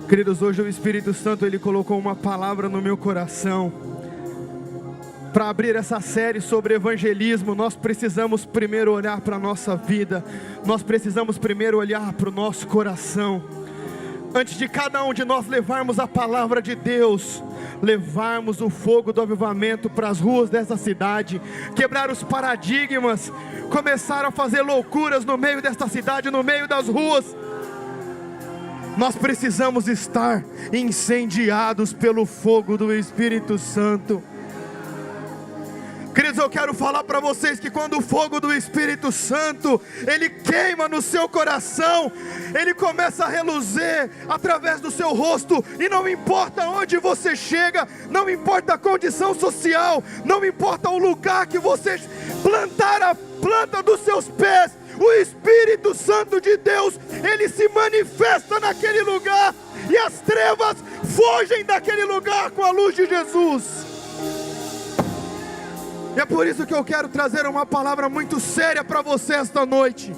Queridos, hoje o Espírito Santo, Ele colocou uma palavra no meu coração. Para abrir essa série sobre evangelismo, nós precisamos primeiro olhar para a nossa vida. Nós precisamos primeiro olhar para o nosso coração. Antes de cada um de nós levarmos a palavra de Deus, levarmos o fogo do avivamento para as ruas dessa cidade, quebrar os paradigmas, começar a fazer loucuras no meio desta cidade, no meio das ruas. Nós precisamos estar incendiados pelo fogo do Espírito Santo. Queridos, eu quero falar para vocês que quando o fogo do Espírito Santo, ele queima no seu coração, ele começa a reluzir através do seu rosto, e não importa onde você chega, não importa a condição social, não importa o lugar que você plantar a planta dos seus pés, o Espírito Santo de Deus, ele se manifesta naquele lugar, e as trevas fogem daquele lugar com a luz de Jesus. E é por isso que eu quero trazer uma palavra muito séria para você esta noite.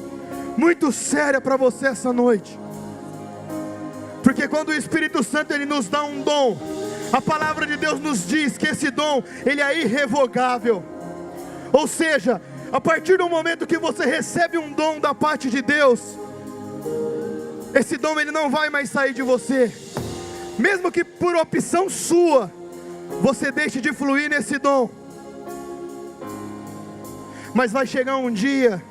Muito séria para você esta noite. Porque quando o Espírito Santo ele nos dá um dom, a palavra de Deus nos diz que esse dom ele é irrevogável. Ou seja, a partir do momento que você recebe um dom da parte de Deus, esse dom ele não vai mais sair de você. Mesmo que por opção sua, você deixe de fluir nesse dom. Mas vai chegar um dia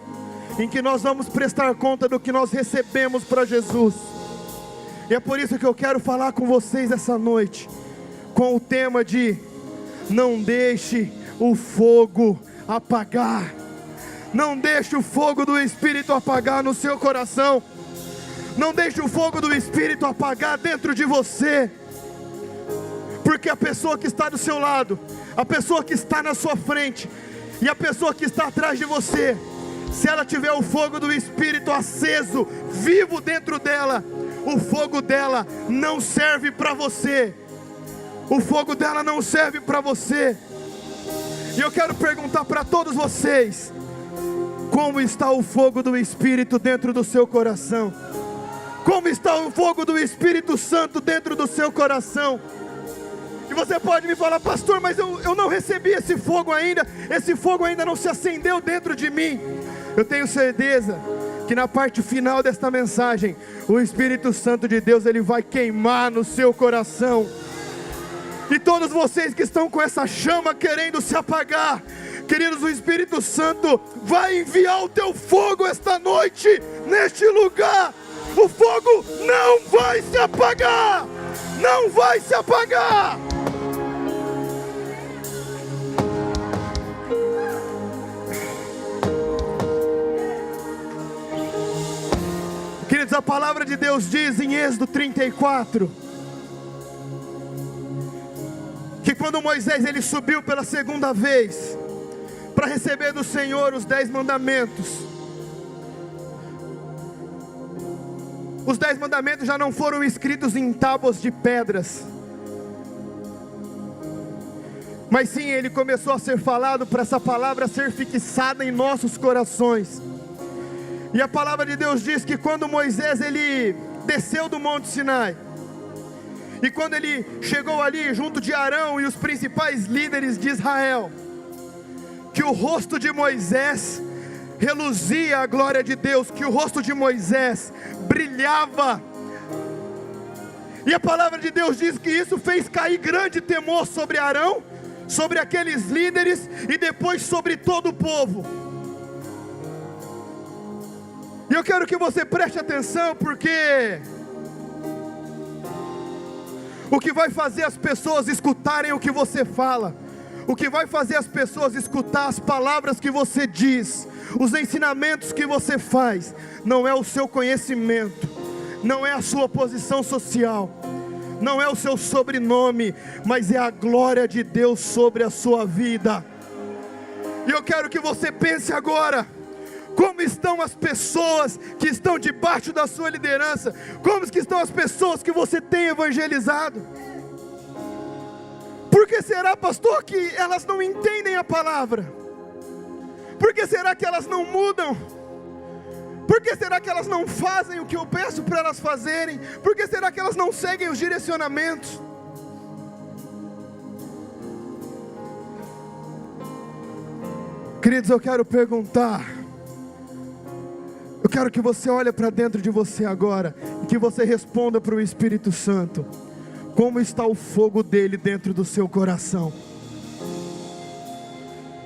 em que nós vamos prestar conta do que nós recebemos para Jesus. E é por isso que eu quero falar com vocês essa noite, com o tema de: não deixe o fogo apagar. Não deixe o fogo do Espírito apagar no seu coração. Não deixe o fogo do Espírito apagar dentro de você. Porque a pessoa que está do seu lado, a pessoa que está na sua frente, e a pessoa que está atrás de você, se ela tiver o fogo do Espírito aceso, vivo dentro dela, o fogo dela não serve para você. O fogo dela não serve para você. E eu quero perguntar para todos vocês: como está o fogo do Espírito dentro do seu coração? Como está o fogo do Espírito Santo dentro do seu coração? E você pode me falar: pastor, mas eu não recebi esse fogo ainda não se acendeu dentro de mim. Eu tenho certeza que na parte final desta mensagem, o Espírito Santo de Deus, ele vai queimar no seu coração. E todos vocês que estão com essa chama querendo se apagar, queridos, o Espírito Santo vai enviar o teu fogo esta noite, neste lugar. O fogo não vai se apagar, não vai se apagar. Queridos, a palavra de Deus diz em Êxodo 34, que quando Moisés ele subiu pela segunda vez, para receber do Senhor os 10 mandamentos, os 10 mandamentos já não foram escritos em tábuas de pedras, mas sim, ele começou a ser falado para essa palavra ser fixada em nossos corações. E a palavra de Deus diz que quando Moisés ele desceu do Monte Sinai, e quando ele chegou ali junto de Arão e os principais líderes de Israel, que o rosto de Moisés reluzia a glória de Deus, que o rosto de Moisés brilhava. E a palavra de Deus diz que isso fez cair grande temor sobre Arão, sobre aqueles líderes e depois sobre todo o povo. E eu quero que você preste atenção, porque o que vai fazer as pessoas escutarem o que você fala, o que vai fazer as pessoas escutar as palavras que você diz, os ensinamentos que você faz, não é o seu conhecimento, não é a sua posição social, não é o seu sobrenome, mas é a glória de Deus sobre a sua vida. E eu quero que você pense agora: como estão as pessoas que estão debaixo da sua liderança? Como estão as pessoas que você tem evangelizado? Por que será, pastor, que elas não entendem a palavra? Por que será que elas não mudam? Por que será que elas não fazem o que eu peço para elas fazerem? Por que será que elas não seguem os direcionamentos? Queridos, eu quero perguntar, eu quero que você olhe para dentro de você agora, e que você responda para o Espírito Santo, como está o fogo dele dentro do seu coração?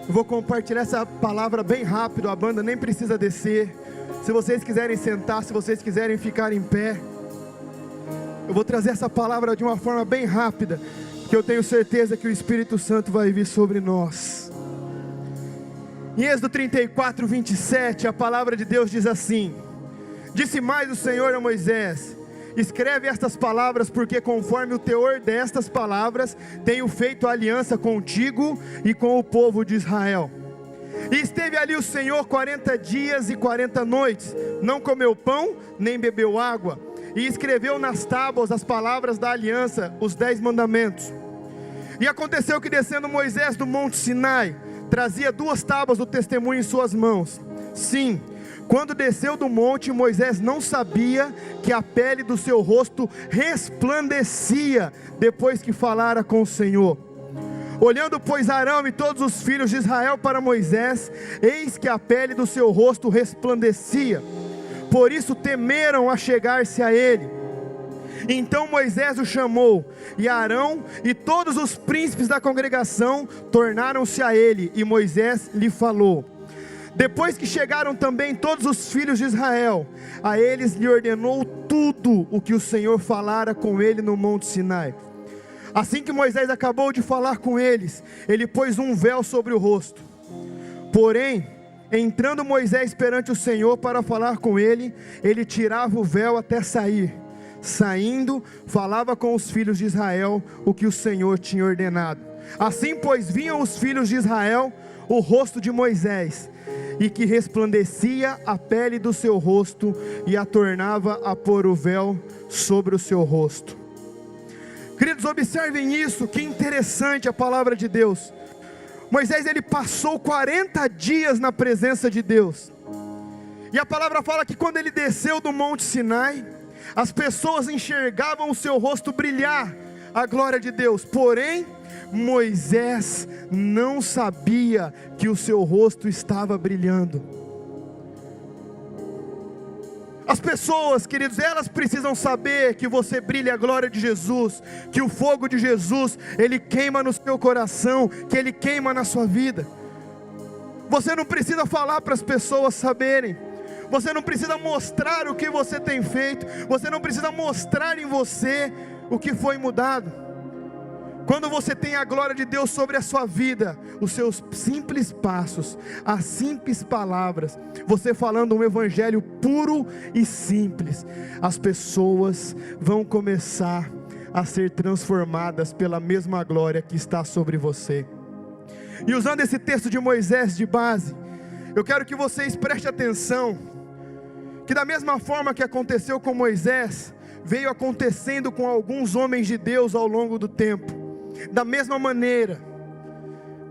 Eu vou compartilhar essa palavra bem rápido, a banda nem precisa descer, se vocês quiserem sentar, se vocês quiserem ficar em pé, eu vou trazer essa palavra de uma forma bem rápida, que eu tenho certeza que o Espírito Santo vai vir sobre nós. Em Êxodo 34, 27, a palavra de Deus diz assim: disse mais o Senhor a Moisés: escreve estas palavras, porque conforme o teor destas palavras, tenho feito aliança contigo e com o povo de Israel. E esteve ali o Senhor 40 dias e 40 noites, não comeu pão, nem bebeu água, e escreveu nas tábuas as palavras da aliança, os 10 mandamentos. E aconteceu que, descendo Moisés do monte Sinai, trazia 2 tábuas do testemunho em suas mãos. Sim, quando desceu do monte, Moisés não sabia que a pele do seu rosto resplandecia, depois que falara com o Senhor. Olhando, pois, Arão e todos os filhos de Israel para Moisés, eis que a pele do seu rosto resplandecia, por isso temeram a chegar-se a ele. Então Moisés o chamou, e Arão e todos os príncipes da congregação tornaram-se a ele, e Moisés lhe falou. Depois que chegaram também todos os filhos de Israel, a eles lhe ordenou tudo o que o Senhor falara com ele no monte Sinai. Assim que Moisés acabou de falar com eles, ele pôs um véu sobre o rosto. Porém, entrando Moisés perante o Senhor para falar com ele, ele tirava o véu até sair. Saindo, falava com os filhos de Israel o que o Senhor tinha ordenado. Assim, pois, viam os filhos de Israel o rosto de Moisés, e que resplandecia a pele do seu rosto, e a tornava a pôr o véu sobre o seu rosto. Queridos, observem isso, que interessante a palavra de Deus. Moisés, ele passou 40 dias na presença de Deus, e a palavra fala que quando ele desceu do monte Sinai, as pessoas enxergavam o seu rosto brilhar, a glória de Deus. Porém, Moisés não sabia que o seu rosto estava brilhando. As pessoas, queridos, elas precisam saber que você brilha a glória de Jesus, que o fogo de Jesus, ele queima no seu coração, que ele queima na sua vida. Você não precisa falar para as pessoas saberem, você não precisa mostrar o que você tem feito, você não precisa mostrar em você o que foi mudado. Quando você tem a glória de Deus sobre a sua vida, os seus simples passos, as simples palavras, você falando um evangelho puro e simples, as pessoas vão começar a ser transformadas pela mesma glória que está sobre você. E usando esse texto de Moisés de base, eu quero que vocês prestem atenção, que da mesma forma que aconteceu com Moisés, veio acontecendo com alguns homens de Deus ao longo do tempo, da mesma maneira,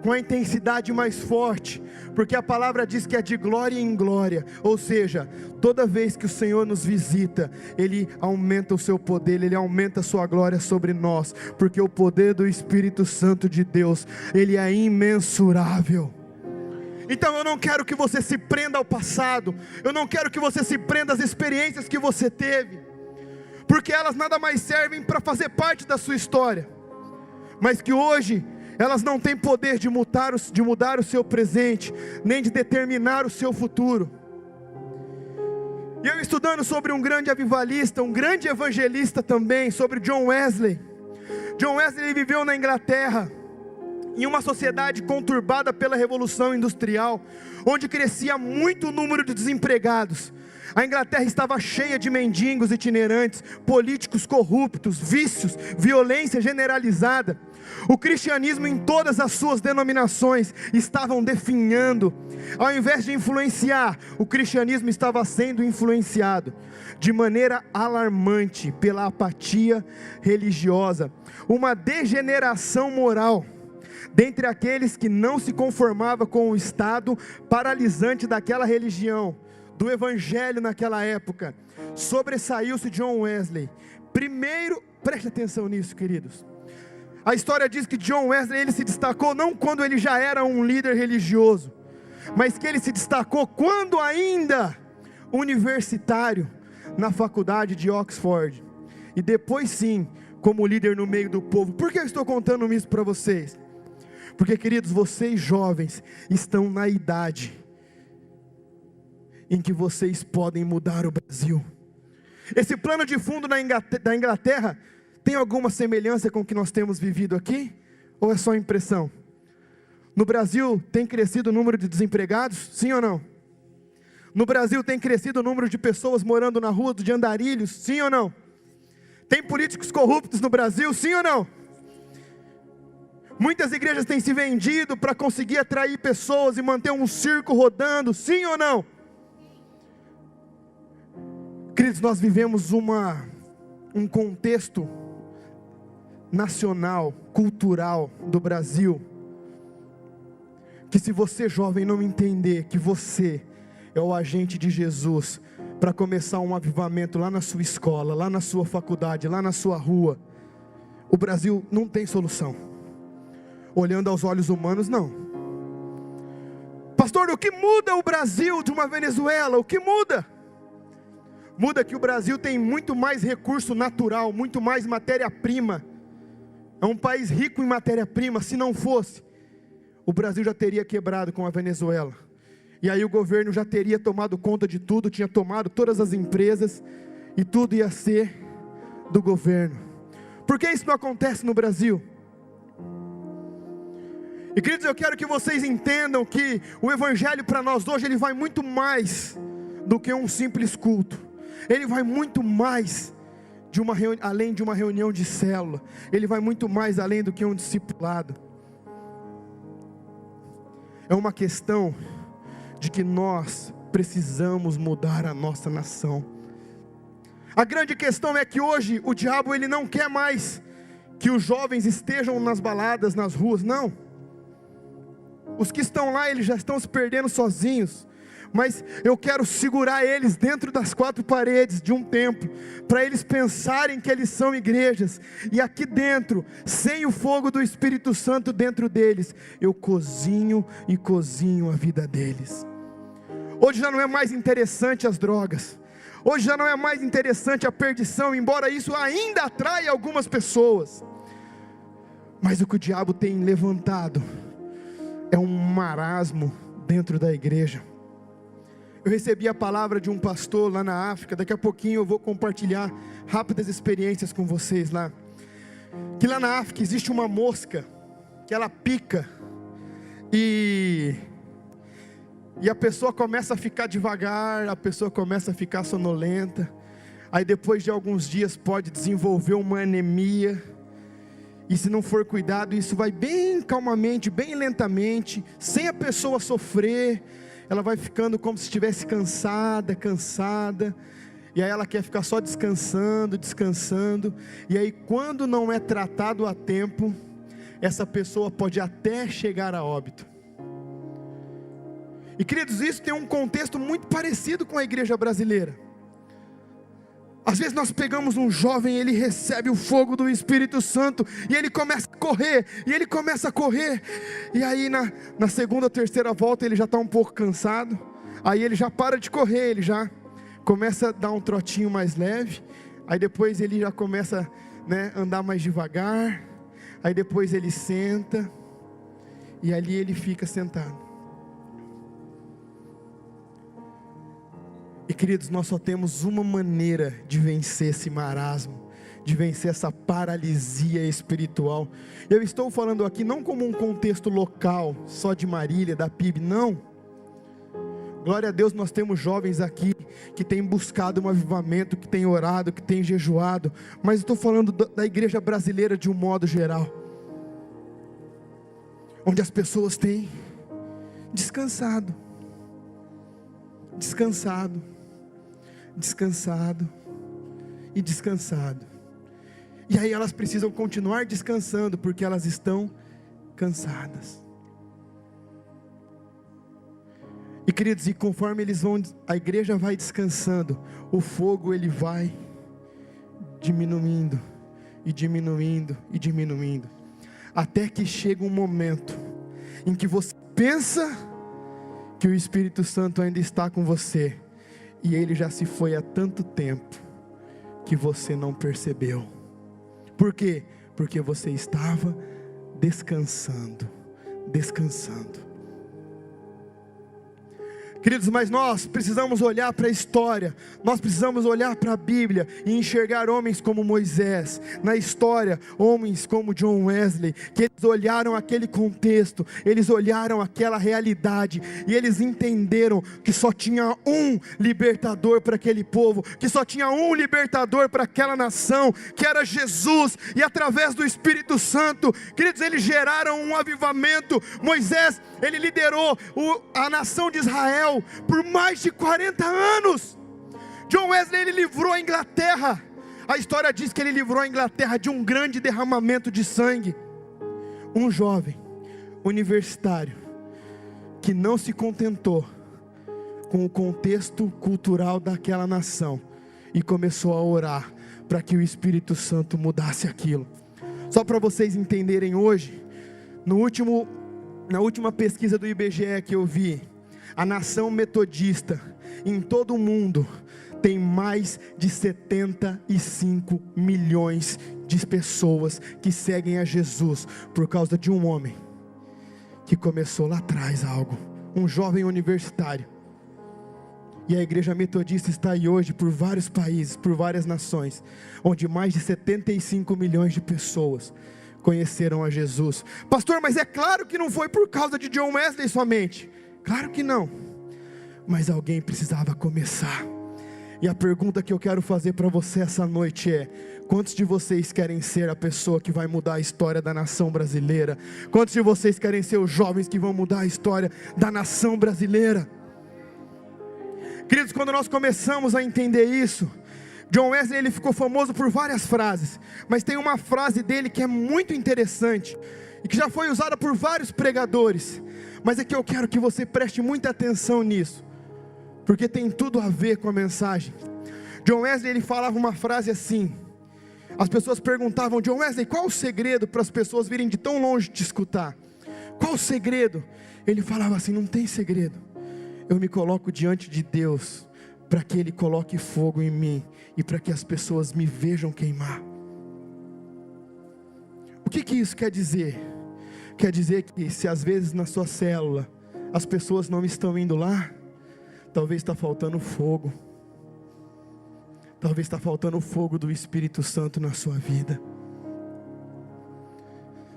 com a intensidade mais forte, porque a palavra diz que é de glória em glória, ou seja, toda vez que o Senhor nos visita, Ele aumenta o seu poder, Ele aumenta a sua glória sobre nós, porque o poder do Espírito Santo de Deus, Ele é imensurável. Então eu não quero que você se prenda ao passado, eu não quero que você se prenda às experiências que você teve, porque elas nada mais servem para fazer parte da sua história, mas que hoje elas não têm poder de mudar o seu presente, nem de determinar o seu futuro. E eu estudando sobre um grande avivalista, um grande evangelista também, sobre John Wesley. John Wesley viveu na Inglaterra, em uma sociedade conturbada pela Revolução Industrial, onde crescia muito o número de desempregados. A Inglaterra estava cheia de mendigos itinerantes, políticos corruptos, vícios, violência generalizada. O cristianismo em todas as suas denominações estavam definhando. Ao invés de influenciar, o cristianismo estava sendo influenciado de maneira alarmante pela apatia religiosa, uma degeneração moral dentre aqueles que não se conformavam com o estado paralisante daquela religião, do evangelho naquela época, sobressaiu-se John Wesley. Primeiro, preste atenção nisso, queridos. A história diz que John Wesley, ele se destacou não quando ele já era um líder religioso, mas que ele se destacou quando ainda universitário, na faculdade de Oxford, e depois sim, como líder no meio do povo. Por que eu estou contando isso para vocês? Porque, queridos, vocês jovens estão na idade em que vocês podem mudar o Brasil. Esse plano de fundo da Inglaterra tem alguma semelhança com o que nós temos vivido aqui? Ou é só impressão? No Brasil tem crescido o número de desempregados? Sim ou não? No Brasil tem crescido o número de pessoas morando na rua de andarilhos? Sim ou não? Tem políticos corruptos no Brasil? Sim ou não? Muitas igrejas têm se vendido para conseguir atrair pessoas e manter um circo rodando? Sim ou não? Queridos, nós vivemos um contexto nacional, cultural do Brasil, que se você jovem não entender que você é o agente de Jesus, para começar um avivamento lá na sua escola, lá na sua faculdade, lá na sua rua, o Brasil não tem solução. Olhando aos olhos humanos, não. Pastor, o que muda o Brasil de uma Venezuela? O que muda? Muda que o Brasil tem muito mais recurso natural, muito mais matéria-prima. É um país rico em matéria-prima. Se não fosse, o Brasil já teria quebrado com a Venezuela. E aí o governo já teria tomado conta de tudo, tinha tomado todas as empresas, e tudo ia ser do governo. Por que isso não acontece no Brasil? E queridos, eu quero que vocês entendam que o evangelho para nós hoje, ele vai muito mais do que um simples culto. Ele vai muito mais além de uma reunião de célula. Ele vai muito mais além do que um discipulado. É uma questão de que nós precisamos mudar a nossa nação. A grande questão é que hoje o diabo, ele não quer mais que os jovens estejam nas baladas, nas ruas, não. Os que estão lá, eles já estão se perdendo sozinhos. Mas eu quero segurar eles dentro das quatro paredes de um templo, para eles pensarem que eles são igrejas, e aqui dentro, sem o fogo do Espírito Santo dentro deles, eu cozinho e cozinho a vida deles. Hoje já não é mais interessante as drogas, hoje já não é mais interessante a perdição, embora isso ainda atraia algumas pessoas, mas o que o diabo tem levantado é um marasmo dentro da igreja. Eu recebi a palavra de um pastor lá na África. Daqui a pouquinho eu vou compartilhar rápidas experiências com vocês lá. Que lá na África existe uma mosca que ela pica e a pessoa começa a ficar devagar, a pessoa começa a ficar sonolenta. Aí depois de alguns dias pode desenvolver uma anemia. E se não for cuidado, isso vai bem calmamente, bem lentamente, sem a pessoa sofrer. Ela vai ficando como se estivesse cansada, e aí ela quer ficar só descansando, e aí quando não é tratado a tempo, essa pessoa pode até chegar a óbito. E queridos, isso tem um contexto muito parecido com a igreja brasileira. Às vezes nós pegamos um jovem, ele recebe o fogo do Espírito Santo, e ele começa a correr, e aí na segunda ou terceira volta ele já está um pouco cansado, aí ele já para de correr, ele já começa a dar um trotinho mais leve, aí depois ele já começa a andar mais devagar, aí depois ele senta, e ali ele fica sentado. E queridos, nós só temos uma maneira de vencer esse marasmo, de vencer essa paralisia espiritual. Eu estou falando aqui não como um contexto local, só de Marília, da PIB, não. Glória a Deus, nós temos jovens aqui que têm buscado um avivamento, que têm orado, que têm jejuado, mas eu estou falando da igreja brasileira de um modo geral, onde as pessoas têm descansado, e aí elas precisam continuar descansando, porque elas estão cansadas. E queridos, e conforme a igreja vai descansando, o fogo ele vai diminuindo, e diminuindo, e diminuindo, até que chega um momento, em que você pensa, que o Espírito Santo ainda está com você, e ele já se foi há tanto tempo, que você não percebeu. Por quê? Porque você estava descansando. Queridos, mas nós precisamos olhar para a história, nós precisamos olhar para a Bíblia e enxergar homens como Moisés, na história, homens como John Wesley, que eles olharam aquele contexto, eles olharam aquela realidade, e eles entenderam que só tinha um libertador para aquele povo, que só tinha um libertador para aquela nação, que era Jesus, e através do Espírito Santo, queridos, eles geraram um avivamento. Moisés, ele liderou a nação de Israel por mais de 40 anos. John Wesley, ele livrou a Inglaterra. A história diz que ele livrou a Inglaterra de um grande derramamento de sangue. Um jovem universitário que não se contentou com o contexto cultural daquela nação e começou a orar para que o Espírito Santo mudasse aquilo. Só para vocês entenderem, hoje, na última pesquisa do IBGE que eu vi, a nação metodista em todo o mundo tem mais de 75 milhões de pessoas que seguem a Jesus, por causa de um homem que começou lá atrás algo, um jovem universitário. E a igreja metodista está aí hoje por vários países, por várias nações, onde mais de 75 milhões de pessoas conheceram a Jesus. Pastor, mas é claro que não foi por causa de John Wesley somente. Claro que não, mas alguém precisava começar. E a pergunta que eu quero fazer para você essa noite é: quantos de vocês querem ser a pessoa que vai mudar a história da nação brasileira? Quantos de vocês querem ser os jovens que vão mudar a história da nação brasileira? Queridos, quando nós começamos a entender isso, John Wesley, ele ficou famoso por várias frases, mas tem uma frase dele que é muito interessante, e que já foi usada por vários pregadores, mas é que eu quero que você preste muita atenção nisso, porque tem tudo a ver com a mensagem. John Wesley, ele falava uma frase assim, as pessoas perguntavam: John Wesley, qual o segredo para as pessoas virem de tão longe te escutar? Qual o segredo? Ele falava assim: não tem segredo, eu me coloco diante de Deus, para que Ele coloque fogo em mim, e para que as pessoas me vejam queimar. O que isso quer dizer? Quer dizer que se às vezes na sua célula as pessoas não estão indo lá, talvez está faltando fogo, talvez está faltando o fogo do Espírito Santo na sua vida.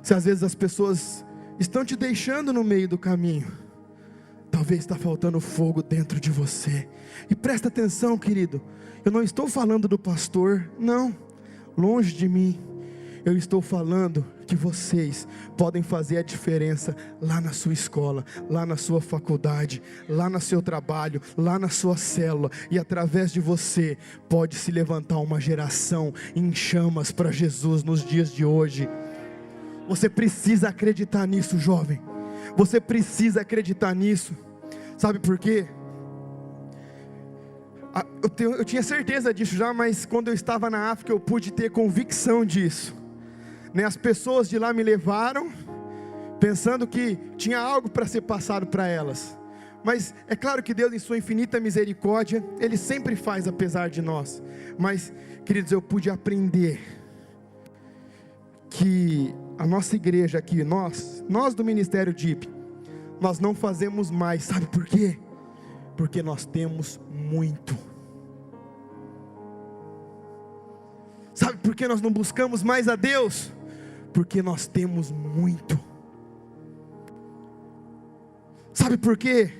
Se às vezes as pessoas estão te deixando no meio do caminho, talvez está faltando fogo dentro de você. E presta atenção, querido, eu não estou falando do pastor, não, longe de mim. Eu estou falando que vocês podem fazer a diferença lá na sua escola, lá na sua faculdade, lá no seu trabalho, lá na sua célula, e através de você pode se levantar uma geração em chamas para Jesus nos dias de hoje. Você precisa acreditar nisso, jovem. Você precisa acreditar nisso. Sabe por quê? Eu tinha certeza disso já, mas quando eu estava na África eu pude ter convicção disso. As pessoas de lá me levaram pensando que tinha algo para ser passado para elas, mas é claro que Deus, em sua infinita misericórdia, Ele sempre faz apesar de nós. Mas, queridos, eu pude aprender que a nossa igreja aqui, nós do Ministério DIP, nós não fazemos mais. Sabe por quê? Porque nós temos muito. Sabe por que nós não buscamos mais a Deus? Porque nós temos muito. Sabe por quê?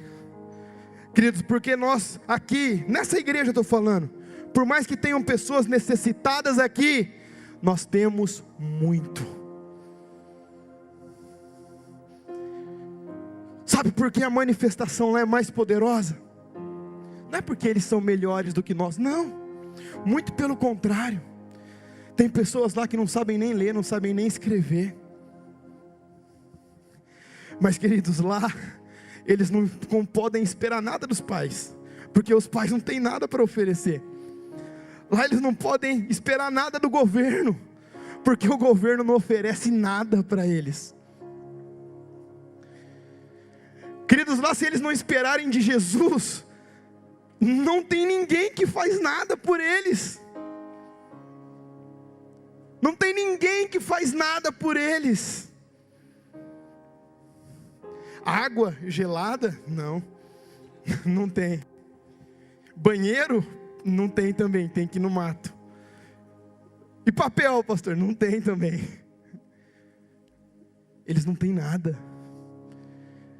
Queridos, porque nós aqui, nessa igreja eu estou falando, por mais que tenham pessoas necessitadas aqui, nós temos muito. Sabe por que a manifestação lá é mais poderosa? Não é porque eles são melhores do que nós, não, muito pelo contrário. Tem pessoas lá que não sabem nem ler, não sabem nem escrever. Mas, queridos, lá eles não podem esperar nada dos pais, porque os pais não têm nada para oferecer. Lá eles não podem esperar nada do governo, porque o governo não oferece nada para eles. Queridos, lá se eles não esperarem de Jesus, não tem ninguém que faz nada por eles. Não tem ninguém que faz nada por eles. Água gelada? Não, não tem. Banheiro? Não tem também, tem que ir no mato. E papel, pastor? Não tem também. Eles não têm nada.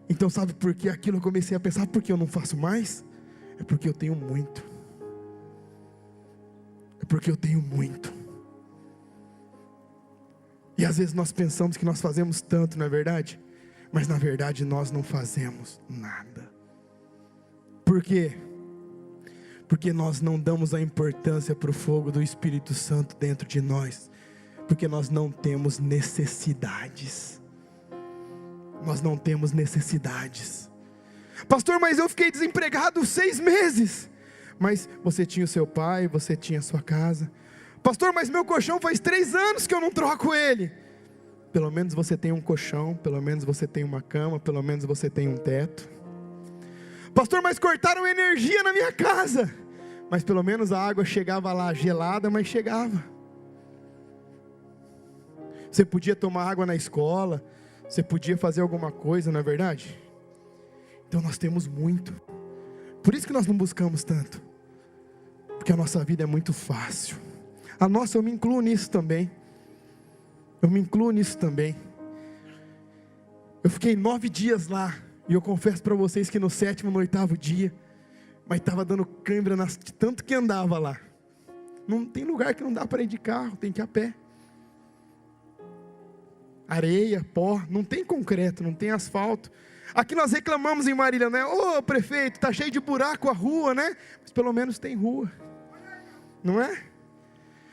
Então sabe por que aquilo eu comecei a pensar, por que eu não faço mais? É porque eu tenho muito. É porque eu tenho muito. E às vezes nós pensamos que nós fazemos tanto, não é verdade? Mas na verdade nós não fazemos nada. Por quê? Porque nós não damos a importância para o fogo do Espírito Santo dentro de nós. Porque nós não temos necessidades. Nós não temos necessidades. Pastor, mas eu fiquei desempregado 6 meses. Mas você tinha o seu pai, você tinha a sua casa. Pastor, mas meu colchão faz 3 anos que eu não troco ele. Pelo menos você tem um colchão, pelo menos você tem uma cama, pelo menos você tem um teto. Pastor, mas cortaram energia na minha casa. Mas pelo menos a água chegava lá gelada, mas chegava. Você podia tomar água na escola, você podia fazer alguma coisa, não é verdade? Então nós temos muito. Por isso que nós não buscamos tanto. Porque a nossa vida é muito fácil. A nossa, eu me incluo nisso também. Eu me incluo nisso também. Eu fiquei 9 dias lá. E eu confesso para vocês que no 7º, no 8º dia, mas estava dando cãibra de tanto que andava lá. Não tem lugar que não dá para ir de carro, tem que ir a pé. Areia, pó, não tem concreto, não tem asfalto. Aqui nós reclamamos em Marília, né? Ô prefeito, tá cheio de buraco a rua, né? Mas pelo menos tem rua. Não é?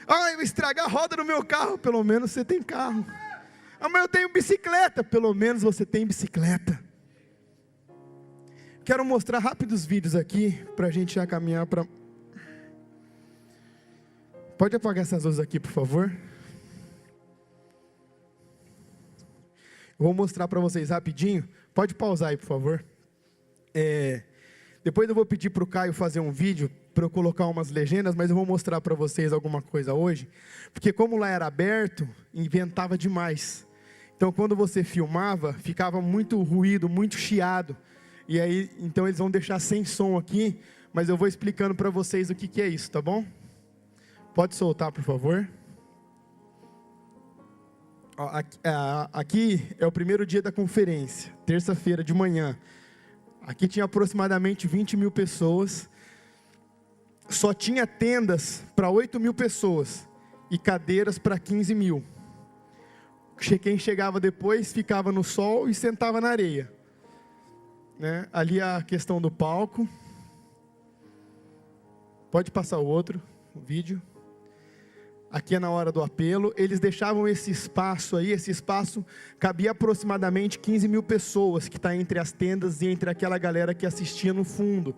Ah, eu vou estragar a roda do meu carro. Pelo menos você tem carro. Ah, mas eu tenho bicicleta. Pelo menos você tem bicicleta. Quero mostrar rápidos vídeos aqui, para a gente já caminhar para... Pode apagar essas luzes aqui, por favor. Eu vou mostrar para vocês rapidinho. Pode pausar aí, por favor. Depois eu vou pedir para o Caio fazer um vídeo, para eu colocar umas legendas, mas eu vou mostrar para vocês alguma coisa hoje, porque como lá era aberto, inventava demais. Então quando você filmava, ficava muito ruído, muito chiado, e aí, então eles vão deixar sem som aqui, mas eu vou explicando para vocês o que é isso, tá bom? Pode soltar, por favor. Aqui é o primeiro dia da conferência, terça-feira de manhã. Aqui tinha aproximadamente 20 mil pessoas. Só tinha tendas para 8 mil pessoas e cadeiras para 15 mil. Quem chegava depois ficava no sol e sentava na areia, né? Ali a questão do palco. Pode passar o outro, o vídeo. Aqui é na hora do apelo. Eles deixavam esse espaço aí, esse espaço cabia aproximadamente 15 mil pessoas, que está entre as tendas e entre aquela galera que assistia no fundo.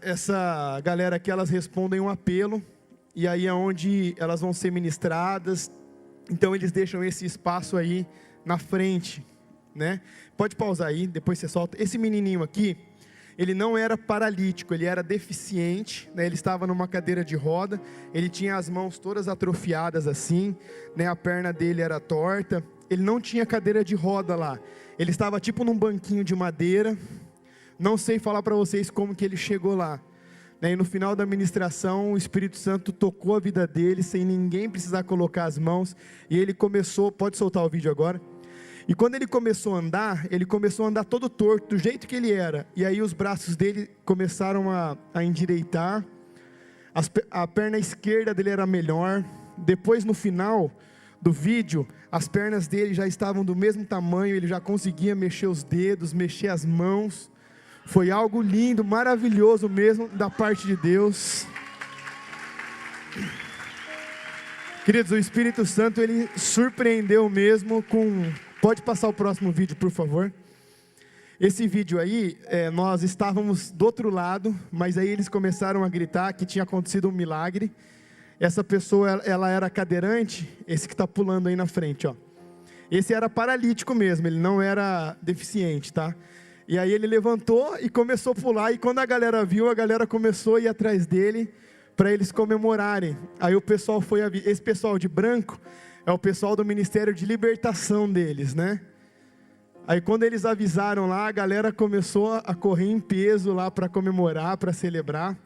Essa galera aqui, elas respondem um apelo, e aí é onde elas vão ser ministradas. Então eles deixam esse espaço aí na frente, né? Pode pausar aí, depois você solta. Esse menininho aqui, ele não era paralítico, ele era deficiente, né? Ele estava numa cadeira de roda, ele tinha as mãos todas atrofiadas assim, né? A perna dele era torta, ele não tinha cadeira de roda lá, ele estava tipo num banquinho de madeira. Não sei falar para vocês como que ele chegou lá, né? E no final da ministração, o Espírito Santo tocou a vida dele, sem ninguém precisar colocar as mãos, e ele começou, pode soltar o vídeo agora, e quando ele começou a andar todo torto, do jeito que ele era, e aí os braços dele começaram a endireitar, a perna esquerda dele era melhor. Depois no final do vídeo, as pernas dele já estavam do mesmo tamanho, ele já conseguia mexer os dedos, mexer as mãos. Foi algo lindo, maravilhoso mesmo, da parte de Deus. Queridos, o Espírito Santo, ele surpreendeu mesmo com... Pode passar o próximo vídeo, por favor. Esse vídeo aí, nós estávamos do outro lado, mas aí eles começaram a gritar que tinha acontecido um milagre. Essa pessoa, ela era cadeirante, esse que está pulando aí na frente, ó. Esse era paralítico mesmo, ele não era deficiente, tá? E aí ele levantou e começou a pular, e quando a galera viu, a galera começou a ir atrás dele, para eles comemorarem. Aí o pessoal foi, esse pessoal de branco, é o pessoal do Ministério de Libertação deles, né? Aí quando eles avisaram lá, a galera começou a correr em peso lá para comemorar, para celebrar.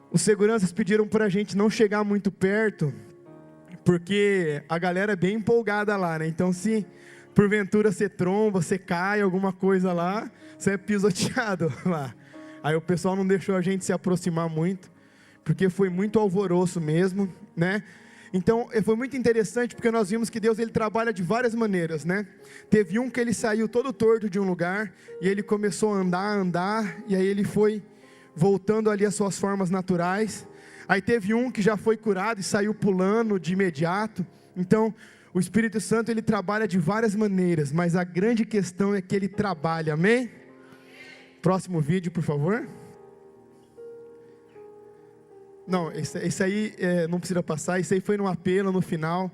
Os seguranças pediram para a gente não chegar muito perto, porque a galera é bem empolgada lá, né? Então se porventura você tromba, você cai, alguma coisa lá, você é pisoteado lá. Aí o pessoal não deixou a gente se aproximar muito, porque foi muito alvoroço mesmo, né? Então, foi muito interessante, porque nós vimos que Deus, ele trabalha de várias maneiras, né? Teve um que ele saiu todo torto de um lugar, e ele começou a andar, e aí ele foi voltando ali às suas formas naturais. Aí teve um que já foi curado e saiu pulando de imediato. Então, o Espírito Santo, ele trabalha de várias maneiras, mas a grande questão é que ele trabalha, amém? Próximo vídeo, por favor. Não, esse aí não precisa passar, isso aí foi num apelo no final,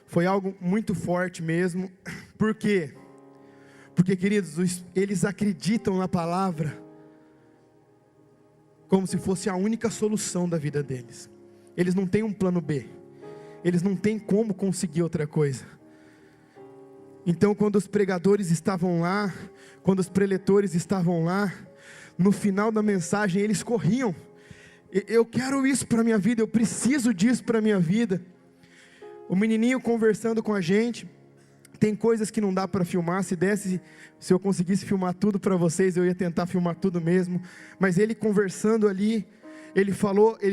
foi algo muito forte mesmo. Por quê? Porque, queridos, eles acreditam na palavra como se fosse a única solução da vida deles. Eles não têm um plano B, eles não têm como conseguir outra coisa. Então quando os pregadores estavam lá, quando os preletores estavam lá, no final da mensagem eles corriam. Eu quero isso para a minha vida, eu preciso disso para a minha vida. O menininho conversando com a gente, tem coisas que não dá para filmar, se eu conseguisse filmar tudo para vocês, eu ia tentar filmar tudo mesmo, mas ele conversando ali, ele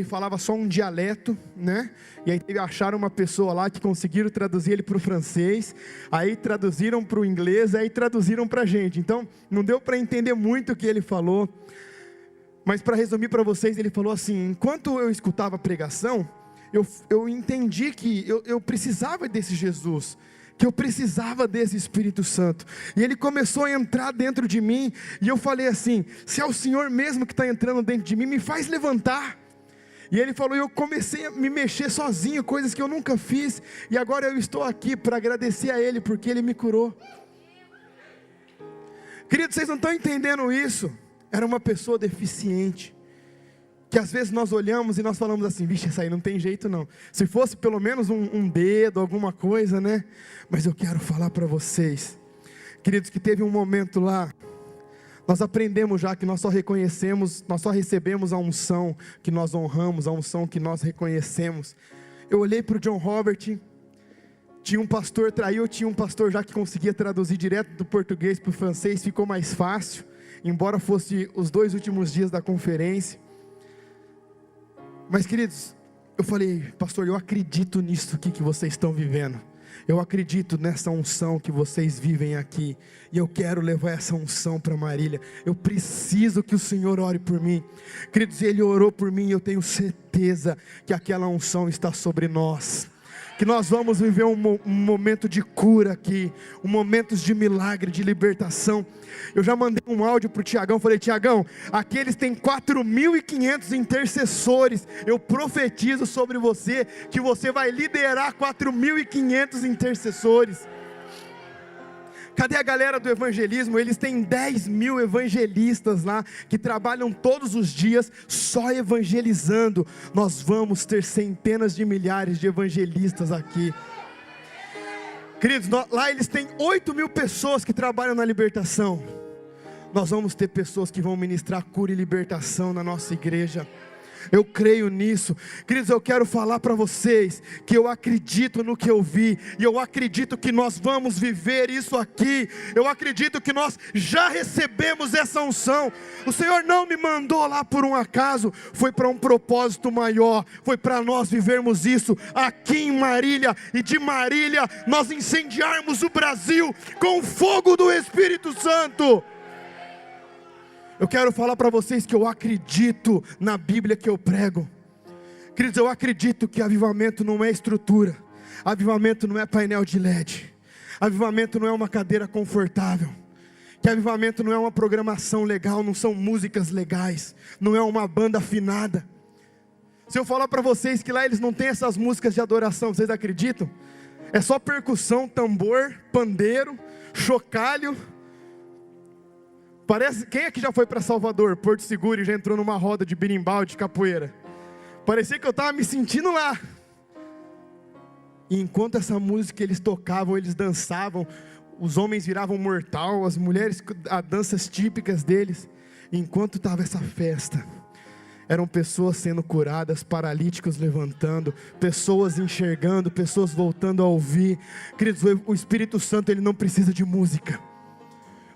falava só um dialeto, né? E aí acharam uma pessoa lá que conseguiram traduzir ele para o francês, aí traduziram para o inglês, aí traduziram para a gente, então não deu para entender muito o que ele falou. Mas para resumir para vocês, ele falou assim: enquanto eu escutava a pregação, eu entendi que eu precisava desse Jesus, que eu precisava desse Espírito Santo, e ele começou a entrar dentro de mim, e eu falei assim: se é o Senhor mesmo que está entrando dentro de mim, me faz levantar. E ele falou, e eu comecei a me mexer sozinho, coisas que eu nunca fiz, e agora eu estou aqui para agradecer a Ele, porque Ele me curou. Queridos, vocês não estão entendendo isso? Era uma pessoa deficiente, que às vezes nós olhamos e nós falamos assim: vixe, essa aí não tem jeito não, se fosse pelo menos um dedo, alguma coisa, né? Mas eu quero falar para vocês, queridos, que teve um momento lá, nós aprendemos já que nós só recebemos a unção que nós honramos, a unção que nós reconhecemos. Eu olhei para o John Robert, tinha um pastor, tinha um pastor já que conseguia traduzir direto do português para o francês, ficou mais fácil, embora fosse os 2 últimos dias da conferência. Mas, queridos, eu falei: pastor, eu acredito nisso aqui que vocês estão vivendo, eu acredito nessa unção que vocês vivem aqui, e eu quero levar essa unção para Marília, eu preciso que o Senhor ore por mim. Queridos, Ele orou por mim, e eu tenho certeza que aquela unção está sobre nós, que nós vamos viver um momento de cura aqui, um momento de milagre, de libertação. Eu já mandei um áudio para o Tiagão, falei: Tiagão, aqui eles têm 4.500 intercessores, eu profetizo sobre você, que você vai liderar 4.500 intercessores. Cadê a galera do evangelismo? Eles têm 10.000 evangelistas lá, que trabalham todos os dias, só evangelizando. Nós vamos ter centenas de milhares de evangelistas aqui. Queridos, lá eles têm 8.000 pessoas que trabalham na libertação. Nós vamos ter pessoas que vão ministrar cura e libertação na nossa igreja. Eu creio nisso. Queridos, eu quero falar para vocês que eu acredito no que eu vi, e eu acredito que nós vamos viver isso aqui. Eu acredito que nós já recebemos essa unção. O Senhor não me mandou lá por um acaso, foi para um propósito maior, foi para nós vivermos isso aqui em Marília, e de Marília nós incendiarmos o Brasil com o fogo do Espírito Santo. Eu quero falar para vocês que eu acredito na Bíblia que eu prego. Queridos, eu acredito que avivamento não é estrutura, avivamento não é painel de LED, avivamento não é uma cadeira confortável. que avivamento não é uma programação legal, não são músicas legais, não é uma banda afinada. Se eu falar para vocês que lá eles não têm essas músicas de adoração, vocês acreditam? É só percussão, tambor, pandeiro, chocalho. Parece, quem aqui já foi para Salvador, Porto Seguro, e já entrou numa roda de berimbau, de capoeira? Parecia que eu estava me sentindo lá. E enquanto essa música eles tocavam, eles dançavam, os homens viravam mortal, as mulheres, as danças típicas deles. E enquanto estava essa festa, eram pessoas sendo curadas, paralíticos levantando, pessoas enxergando, pessoas voltando a ouvir. Queridos, o Espírito Santo ele não precisa de música.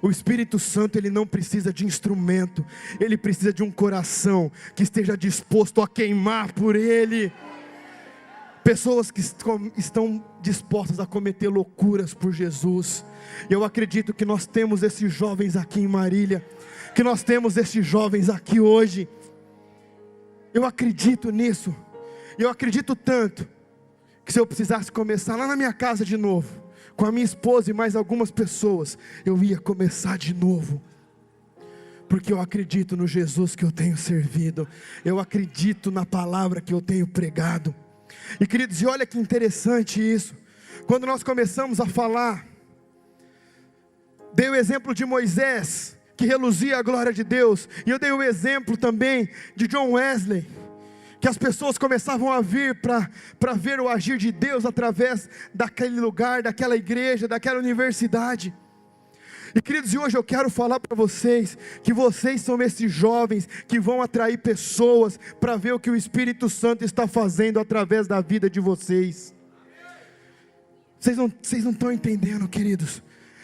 O Espírito Santo ele não precisa de instrumento. Ele precisa de um coração que esteja disposto a queimar por Ele. Pessoas que estão dispostas a cometer loucuras por Jesus. Eu acredito que nós temos esses jovens aqui em Marília, que nós temos esses jovens aqui hoje. Eu acredito nisso. Eu acredito tanto que se eu precisasse começar lá na minha casa de novo, com a minha esposa e mais algumas pessoas, eu ia começar de novo. Porque eu acredito no Jesus que eu tenho servido. Eu acredito na palavra que eu tenho pregado. E queridos, e olha que interessante isso. Quando nós começamos a falar, dei o exemplo de Moisés, que reluzia a glória de Deus. E eu dei o exemplo também de John Wesley, que as pessoas começavam a vir para ver o agir de Deus através daquele lugar, daquela igreja, daquela universidade. E queridos, e hoje eu quero falar para vocês, que vocês são esses jovens, que vão atrair pessoas, para ver o que o Espírito Santo está fazendo através da vida de vocês. Vocês não estão entendendo, queridos.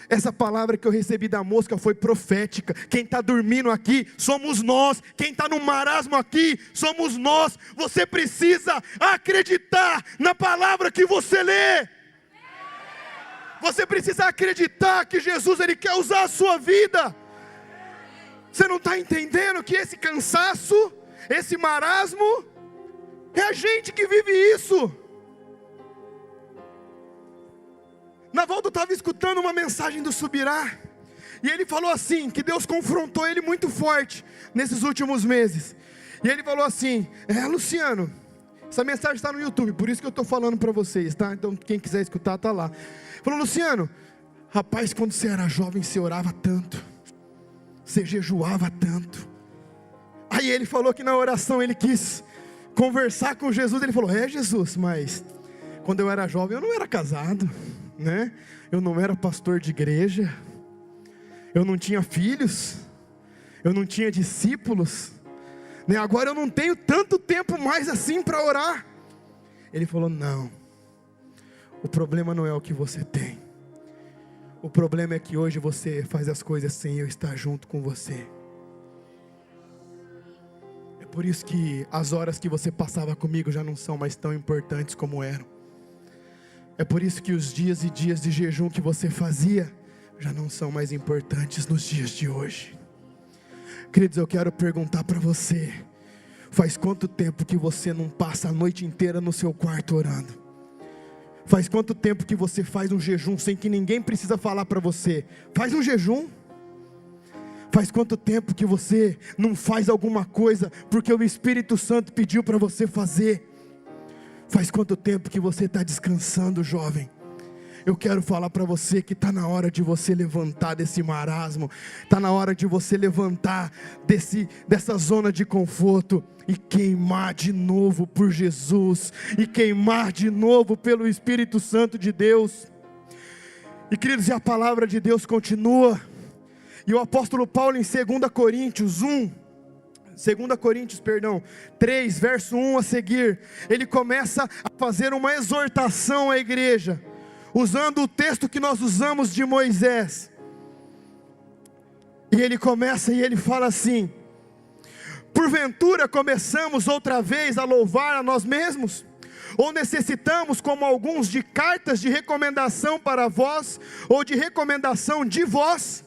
Essa palavra que eu recebi da mosca foi profética. Quem está dormindo aqui, somos nós. Quem está no marasmo aqui, somos nós. Você precisa acreditar na palavra que você lê. Você precisa acreditar que Jesus ele quer usar a sua vida. Você não está entendendo que esse cansaço, esse marasmo, é a gente que vive isso. Navaldo estava escutando uma mensagem do Subirá, e ele falou assim, que Deus confrontou ele muito forte, nesses últimos meses. E ele falou assim, Luciano, essa mensagem está no YouTube, por isso que eu estou falando para vocês, tá? Então quem quiser escutar, está lá. Falou, Luciano, rapaz, quando você era jovem, você orava tanto, você jejuava tanto. Aí ele falou que na oração ele quis conversar com Jesus. Ele falou, Jesus, mas quando eu era jovem eu não era casado, né? Eu não era pastor de igreja, eu não tinha filhos, eu não tinha discípulos, né? Agora eu não tenho tanto tempo mais assim para orar. Ele falou, não, o problema não é o que você tem, o problema é que hoje você faz as coisas sem eu estar junto com você. É por isso que as horas que você passava comigo já não são mais tão importantes como eram. É por isso que os dias e dias de jejum que você fazia já não são mais importantes nos dias de hoje. Queridos, eu quero perguntar para você, faz quanto tempo que você não passa a noite inteira no seu quarto orando? Faz quanto tempo que você faz um jejum sem que ninguém precisa falar para você? Faz um jejum. Faz quanto tempo que você não faz alguma coisa porque o Espírito Santo pediu para você fazer? Faz quanto tempo que você está descansando, jovem? Eu quero falar para você que está na hora de você levantar desse marasmo, está na hora de você levantar dessa zona de conforto e queimar de novo por Jesus, e queimar de novo pelo Espírito Santo de Deus. E queridos, e a palavra de Deus continua, e o apóstolo Paulo em 2 Coríntios 3, verso 1 a seguir, ele começa a fazer uma exortação à igreja, usando o texto que nós usamos de Moisés. E ele começa e ele fala assim: porventura começamos outra vez a louvar a nós mesmos? Ou necessitamos, como alguns, de cartas de recomendação para vós, ou de recomendação de vós?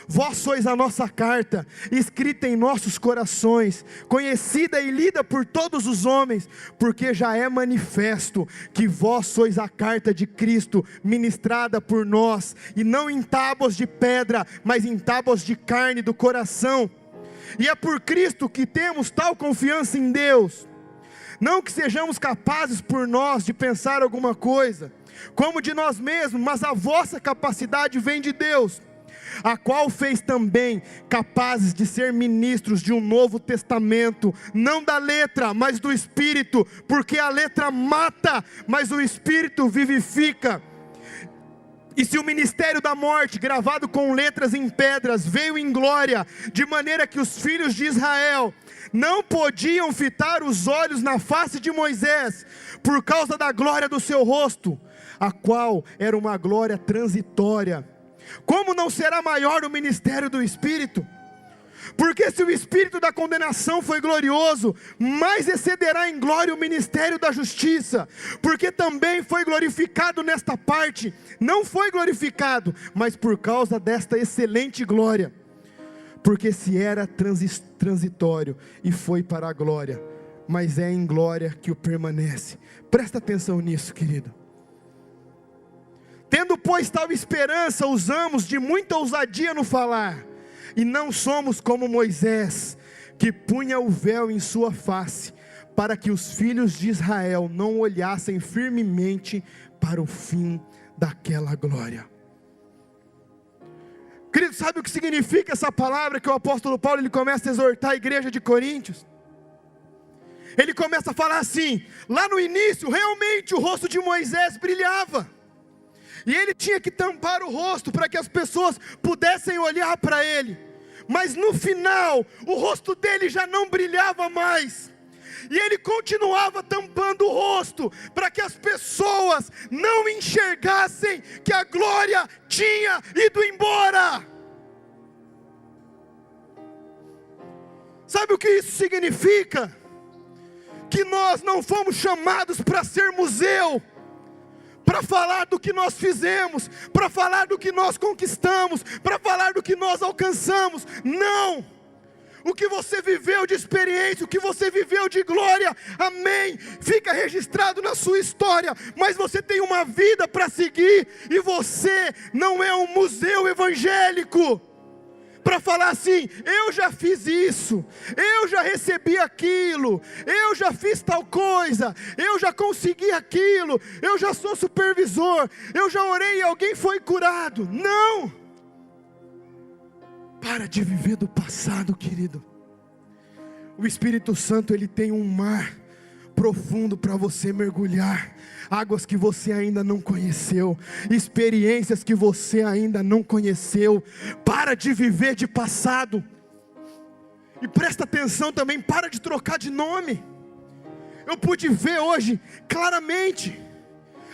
Vós sois a nossa carta, escrita em nossos corações, conhecida e lida por todos os homens, porque já é manifesto que vós sois a carta de Cristo, ministrada por nós, e não em tábuas de pedra, mas em tábuas de carne do coração. E é por Cristo que temos tal confiança em Deus, não que sejamos capazes por nós de pensar alguma coisa, como de nós mesmos, mas a vossa capacidade vem de Deus, a qual fez também capazes de ser ministros de um novo testamento, não da letra, mas do Espírito, porque a letra mata, mas o Espírito vivifica. E se o ministério da morte, gravado com letras em pedras, veio em glória, de maneira que os filhos de Israel não podiam fitar os olhos na face de Moisés, por causa da glória do seu rosto, a qual era uma glória transitória, como não será maior o ministério do Espírito? Porque se o espírito da condenação foi glorioso, mais excederá em glória o ministério da justiça, porque também foi glorificado nesta parte, não foi glorificado, mas por causa desta excelente glória, porque se era transitório e foi para a glória, mas é em glória que o permanece. Presta atenção nisso, querido. Tendo pois tal esperança, usamos de muita ousadia no falar, e não somos como Moisés, que punha o véu em sua face, para que os filhos de Israel não olhassem firmemente para o fim daquela glória. Querido, sabe o que significa essa palavra que o apóstolo Paulo ele começa a exortar a igreja de Coríntios? Ele começa a falar assim: lá no início, realmente o rosto de Moisés brilhava, e ele tinha que tampar o rosto para que as pessoas pudessem olhar para ele. Mas no final, o rosto dele já não brilhava mais. E ele continuava tampando o rosto para que as pessoas não enxergassem que a glória tinha ido embora. Sabe o que isso significa? Que nós não fomos chamados para ser museu, para falar do que nós fizemos, para falar do que nós conquistamos, para falar do que nós alcançamos. Não! O que você viveu de experiência, o que você viveu de glória, amém, fica registrado na sua história, mas você tem uma vida para seguir, e você não é um museu evangélico, para falar assim: eu já fiz isso, eu já recebi aquilo, eu já fiz tal coisa, eu já consegui aquilo, eu já sou supervisor, eu já orei e alguém foi curado. Não! Para de viver do passado, querido. O Espírito Santo ele tem um mar profundo para você mergulhar, águas que você ainda não conheceu, experiências que você ainda não conheceu. Para de viver de passado, e presta atenção também, para de trocar de nome. Eu pude ver hoje claramente,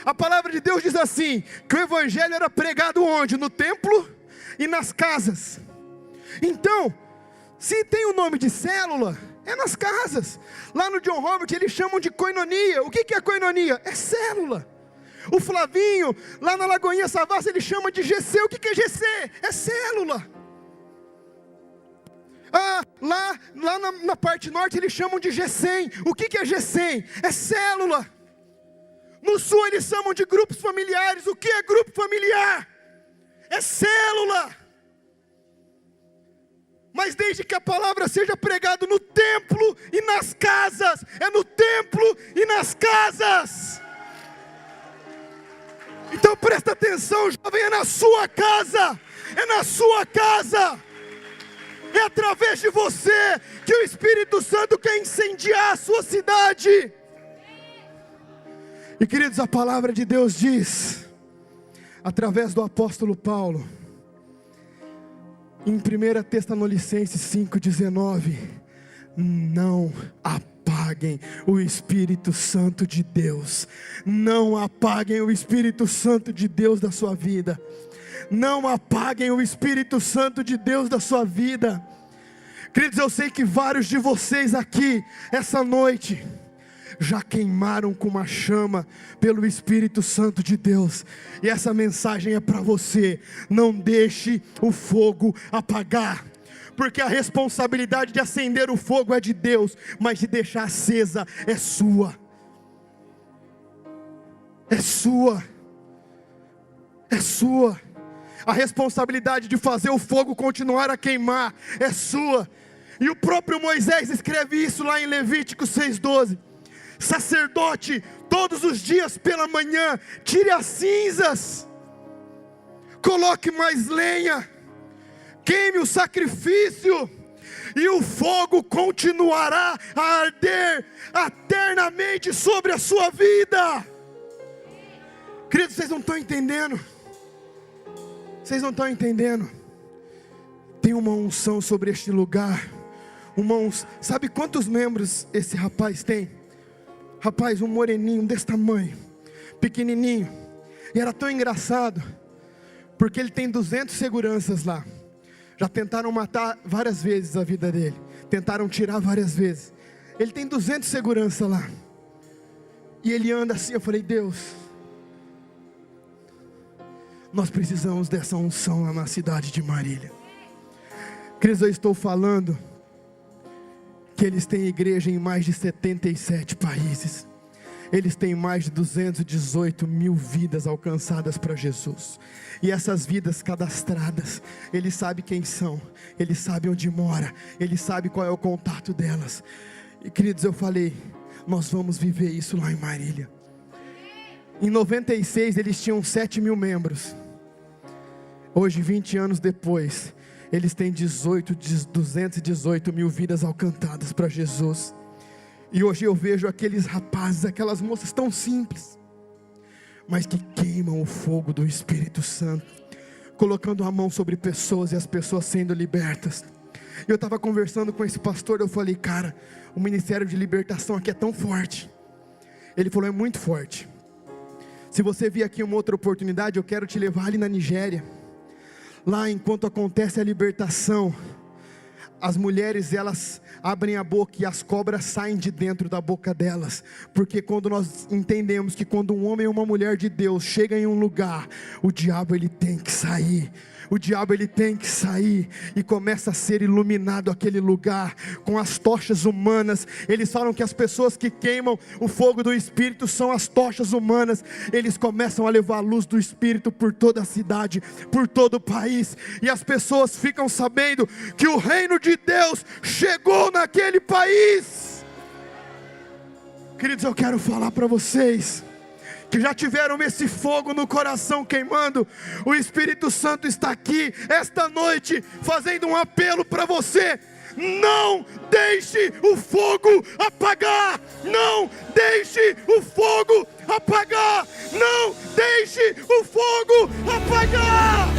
a palavra de Deus diz assim, que o evangelho era pregado onde? No templo e nas casas. Então, se tem o nome de célula, é nas casas. Lá no John Robert eles chamam de koinonia. O que é koinonia? É célula. O Flavinho, lá na Lagoinha Savassi, ele chama de GC. O que é GC? É célula. Lá na parte norte eles chamam de G100. O que é G100? É célula. No sul eles chamam de grupos familiares. O que é grupo familiar? É célula. Mas desde que a palavra seja pregada no templo e nas casas, é no templo e nas casas. Então presta atenção, jovem, é na sua casa, é na sua casa, é através de você que o Espírito Santo quer incendiar a sua cidade. E queridos, a palavra de Deus diz, através do apóstolo Paulo, em 1 Tessalonicenses 5,19, não apaguem o Espírito Santo de Deus, não apaguem o Espírito Santo de Deus da sua vida, não apaguem o Espírito Santo de Deus da sua vida. Queridos, eu sei que vários de vocês aqui, essa noite, já queimaram com uma chama pelo Espírito Santo de Deus. E essa mensagem é para você: não deixe o fogo apagar, porque a responsabilidade de acender o fogo é de Deus, mas de deixar acesa é sua. É sua. É sua. A responsabilidade de fazer o fogo continuar a queimar é sua. E o próprio Moisés escreve isso lá em Levítico 6:12. Sacerdote, todos os dias pela manhã, tire as cinzas, coloque mais lenha, queime o sacrifício, e o fogo continuará a arder eternamente sobre a sua vida. Queridos, vocês não estão entendendo. Vocês não estão entendendo. Tem uma unção sobre este lugar. Sabe quantos membros esse rapaz tem? Rapaz, um moreninho desse tamanho, pequenininho. E era tão engraçado, porque ele tem 200 seguranças lá. Já tentaram matar várias vezes a vida dele, tentaram tirar várias vezes. Ele tem 200 seguranças lá. E ele anda assim. Eu falei: Deus, nós precisamos dessa unção lá na cidade de Marília. Queridos, eu estou falando que eles têm igreja em mais de 77 países. Eles têm mais de 218 mil vidas alcançadas para Jesus. E essas vidas cadastradas, Ele sabe quem são, Ele sabe onde mora, Ele sabe qual é o contato delas. E queridos, eu falei: nós vamos viver isso lá em Marília. Em 96 eles tinham 7 mil membros. Hoje, 20 anos depois, eles têm 218 mil vidas alcançadas para Jesus. E hoje eu vejo aqueles rapazes, aquelas moças tão simples, mas que queimam o fogo do Espírito Santo, colocando a mão sobre pessoas e as pessoas sendo libertas. Eu estava conversando com esse pastor, eu falei: cara, o ministério de libertação aqui é tão forte. Ele falou: é muito forte. Se você vir aqui uma outra oportunidade, eu quero te levar ali na Nigéria. Lá, enquanto acontece a libertação, as mulheres, elas abrem a boca e as cobras saem de dentro da boca delas. Porque quando nós entendemos que quando um homem ou uma mulher de Deus chega em um lugar, o diabo ele tem que sair. O diabo ele tem que sair, e começa a ser iluminado aquele lugar com as tochas humanas. Eles falam que as pessoas que queimam o fogo do Espírito são as tochas humanas. Eles começam a levar a luz do Espírito por toda a cidade, por todo o país, e as pessoas ficam sabendo que o reino de Deus chegou naquele país. Queridos, eu quero falar para vocês que já tiveram esse fogo no coração queimando. O Espírito Santo está aqui esta noite fazendo um apelo para você: não deixe o fogo apagar, não deixe o fogo apagar, não deixe o fogo apagar.